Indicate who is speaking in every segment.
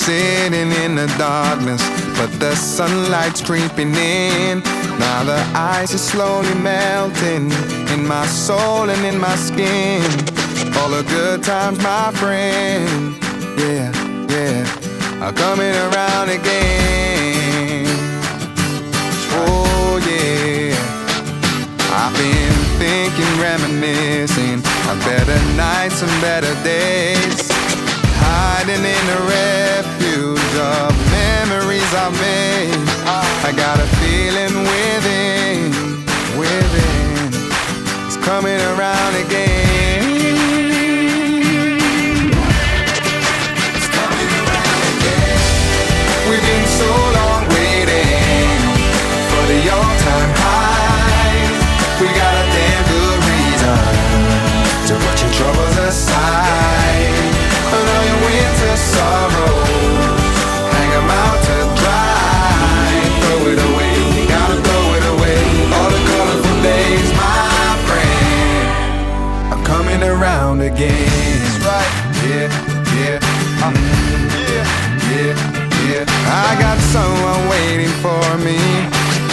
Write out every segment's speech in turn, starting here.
Speaker 1: sitting in the darkness, but the sunlight's creeping in. Now the ice is slowly melting in my soul and in my skin. All the good times, my friend, yeah, yeah, are coming around again. Oh yeah, I've been thinking, reminiscing of better nights and better days, hiding in the refuge of memories I've made. I got a feeling within, it's coming around again. It's coming around again. We've been so long waiting for the all-time high. We got a damn good reason to put your troubles aside. And all your winter sorrows, hang 'em out to dry. Throw it away, you gotta throw it away. All the colorful days, my friend, are coming around again. That's right, yeah, yeah, yeah, yeah. I got someone waiting for me.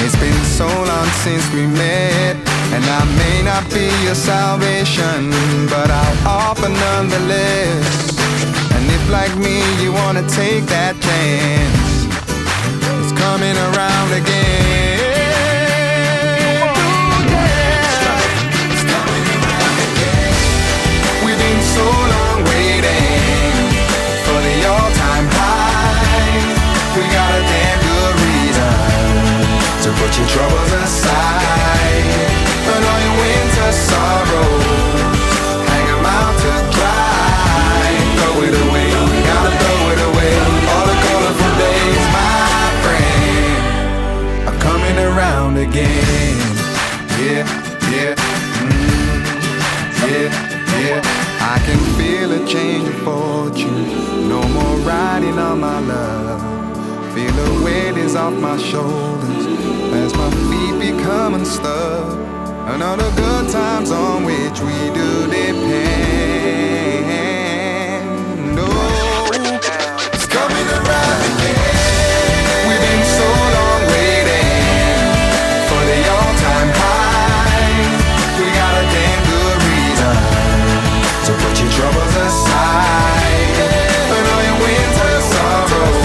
Speaker 1: It's been so long since we met, and I may not be your salvation, but I'll offer nonetheless. And if like me you wanna take that chance, it's coming around again. Ooh, yeah. It's coming around again. We've been so long waiting for the all-time high. We got a damn good reason to put your troubles aside. And all your winter sorrows, hang 'em out to dry. Throw it away, you gotta throw it away. All the colorful days, my friend, are coming around again. Yeah, yeah, yeah, yeah. I can feel a change of fortune. No more riding on my love. Feel the weight is off my shoulders as my feet become unstuck. And all the good times on which we do depend. Oh, it's coming around again. We've been so long waiting for the all-time high. We got a damn good reason to put your troubles aside. And all your winter sorrows,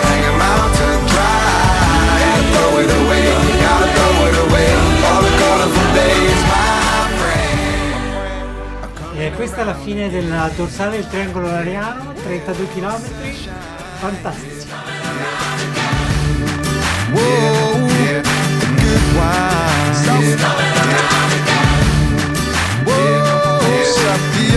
Speaker 1: hang 'em out to dry. Throw it away, you gotta throw it away. All the colorful days, my friend.
Speaker 2: E questa è la fine della dorsale del triangolo ariano, 32 km, fantastici.
Speaker 1: Whoa, yeah, good wine. Yeah, yeah, yeah, yeah.